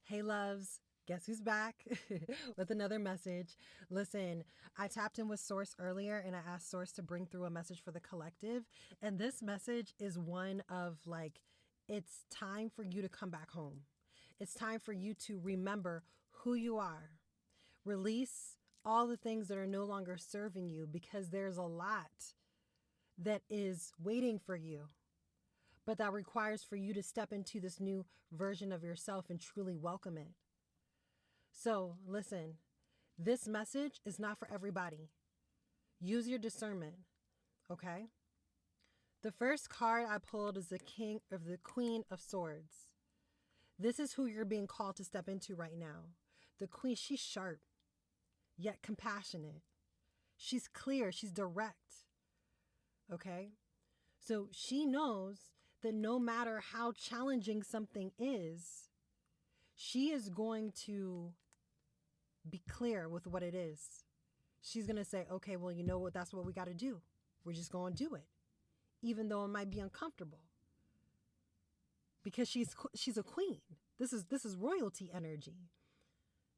Hey, loves. Guess who's back with another message? Listen, I tapped in with Source earlier and I asked Source to bring through a message for the collective. And this message is one of like, it's time for you to come back home. It's time for you to remember who you are. Release all the things that are no longer serving you because there's a lot that is waiting for you. But that requires for you to step into this new version of yourself and truly welcome it. So listen, this message is not for everybody. Use your discernment, okay? The first card I pulled is the Queen of Swords. This is who you're being called to step into right now. The Queen, she's sharp, yet compassionate. She's clear, she's direct, okay? So she knows that no matter how challenging something is, she is going to be clear with what it is. She's going to say, okay, well, you know what? That's what we got to do. We're just going to do it, even though it might be uncomfortable, because she's a queen. This is royalty energy.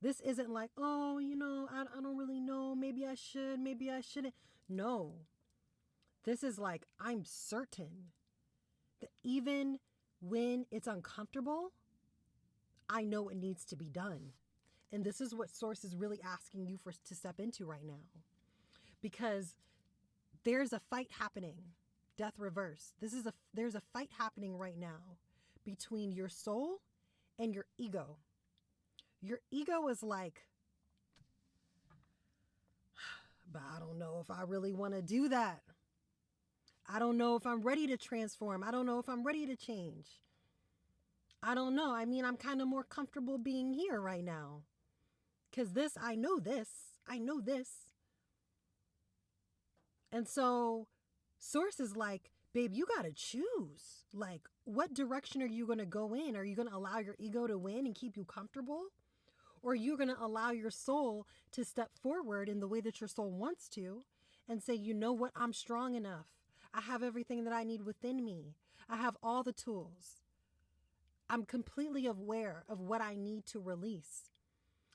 This isn't like, oh, I don't really know. Maybe I should, maybe I shouldn't. No, this is like, I'm certain that even when it's uncomfortable, I know it needs to be done. And this is what Source is really asking you to step into right now. Because there's a fight happening. Death reverse. There's a fight happening right now between your soul and your ego. Your ego is like, but I don't know if I really want to do that. I don't know if I'm ready to transform. I don't know if I'm ready to change. I don't know. I mean, I'm kind of more comfortable being here right now. Because I know this. And so Source is like, babe, you got to choose. Like, what direction are you going to go in? Are you going to allow your ego to win and keep you comfortable? Or are you going to allow your soul to step forward in the way that your soul wants to and say, you know what? I'm strong enough. I have everything that I need within me. I have all the tools. I'm completely aware of what I need to release.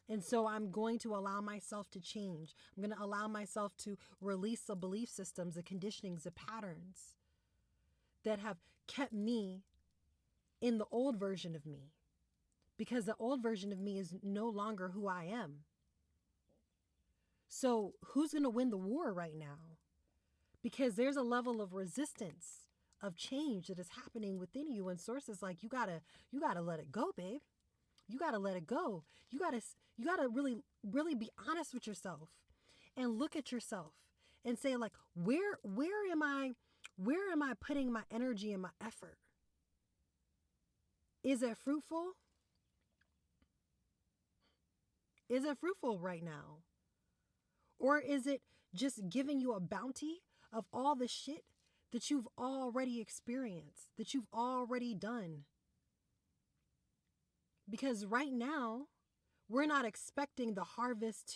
And so I'm going to allow myself to change. I'm going to allow myself to release the belief systems, the conditionings, the patterns that have kept me in the old version of me. Because the old version of me is no longer who I am. So who's going to win the war right now? Because there's a level of resistance of change that is happening within you. And Source is like, you gotta let it go, babe. You got to let it go. You got to really, really be honest with yourself and look at yourself and say, like, where am I putting my energy and my effort? Is it fruitful? Is it fruitful right now? Or is it just giving you a bounty of all the shit that you've already experienced, that you've already done? Because right now, we're not expecting the harvest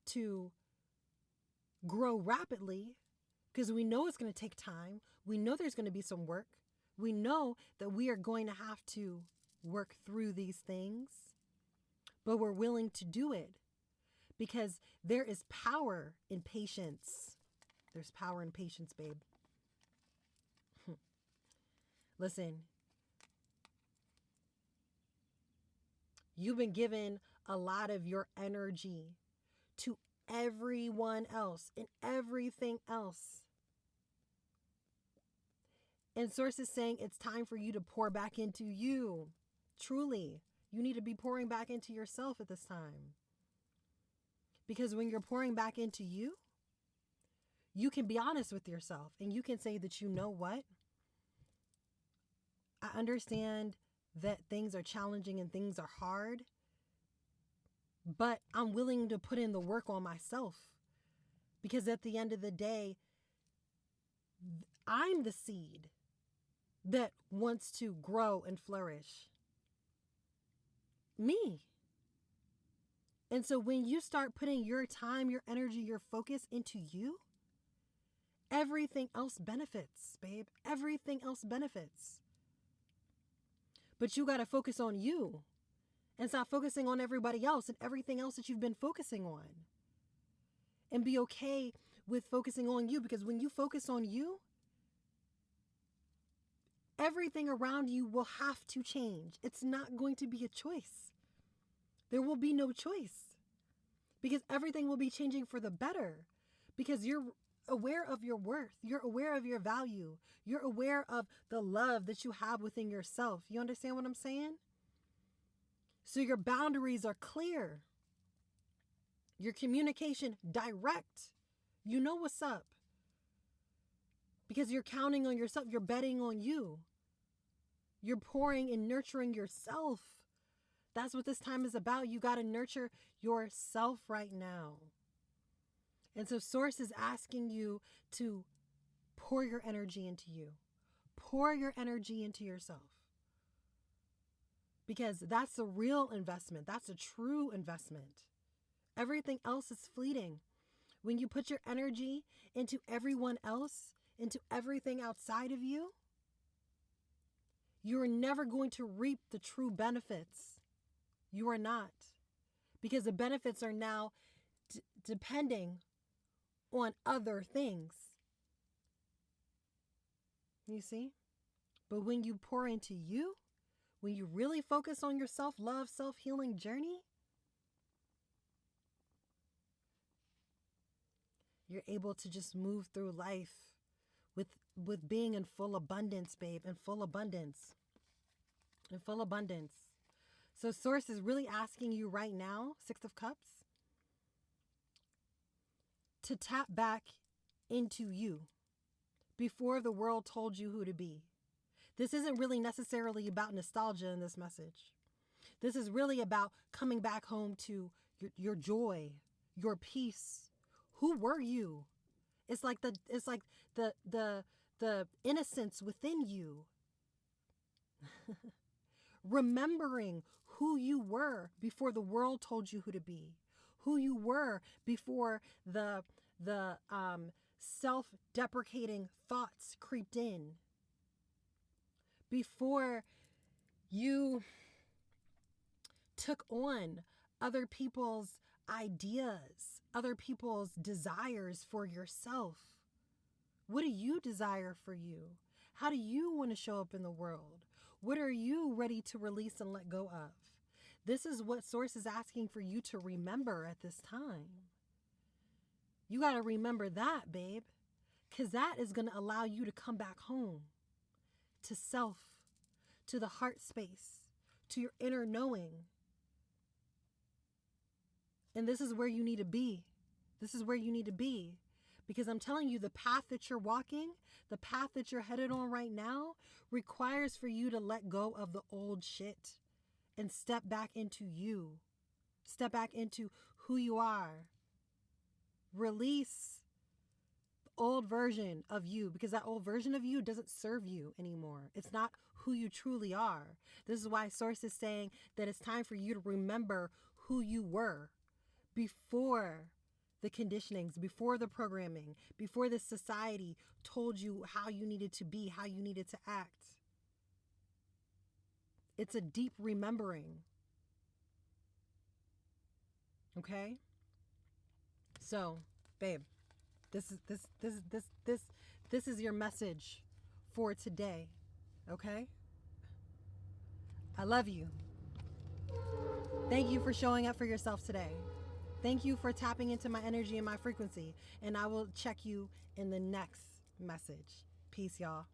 to grow rapidly, because we know it's going to take time. We know there's going to be some work. We know that we are going to have to work through these things, but we're willing to do it because there is power in patience. There's power in patience, babe. Listen. You've been given a lot of your energy to everyone else and everything else. And Source is saying it's time for you to pour back into you. Truly, you need to be pouring back into yourself at this time. Because when you're pouring back into you, you can be honest with yourself and you can say that, you know what? I understand that things are challenging and things are hard, but I'm willing to put in the work on myself, because at the end of the day, I'm the seed that wants to grow and flourish. Me. And so when you start putting your time, your energy, your focus into you, everything else benefits, babe. Everything else benefits. But you got to focus on you. and stop focusing on everybody else and everything else that you've been focusing on. And be okay with focusing on you, because when you focus on you, everything around you will have to change. It's not going to be a choice. There will be no choice, because everything will be changing for the better, because you're aware of your worth. You're aware of your value. You're aware of the love that you have within yourself. You understand what I'm saying? So your boundaries are clear. Your communication direct. You know what's up. Because you're counting on yourself. You're betting on you. You're pouring and nurturing yourself. That's what this time is about. You got to nurture yourself right now. And so Source is asking you to pour your energy into you. Pour your energy into yourself. Because that's a real investment. That's a true investment. Everything else is fleeting. When you put your energy into everyone else, into everything outside of you, you're never going to reap the true benefits. You are not. Because the benefits are now depending on other things. You see? But when you pour into you, when you really focus on your self-love, self-healing journey, you're able to just move through life with being in full abundance, babe, in full abundance. In full abundance. So Source is really asking you right now, Six of Cups, to tap back into you before the world told you who to be. This isn't really necessarily about nostalgia in this message. This is really about coming back home to your joy, your peace. Who were you? It's like the innocence within you. Remembering who you were before the world told you who to be. Who you were before the self-deprecating thoughts creeped in. Before you took on other people's ideas, other people's desires for yourself. What do you desire for you? How do you want to show up in the world? What are you ready to release and let go of? This is what Source is asking for you to remember at this time. You got to remember that, babe, because that is going to allow you to come back home to self, to the heart space, to your inner knowing. And this is where you need to be. This is where you need to be. Because I'm telling you, the path that you're walking, the path that you're headed on right now, requires for you to let go of the old shit and step back into you. Step back into who you are. Release the old version of you, because that old version of you doesn't serve you anymore. It's not who you truly are. This is why Source is saying that it's time for you to remember who you were before the conditionings, before the programming, before this society told you how you needed to be, how you needed to act. It's a deep remembering. Okay? So, babe, this is your message for today. Okay? I love you. Thank you for showing up for yourself today. Thank you for tapping into my energy and my frequency. And I will check you in the next message. Peace, y'all.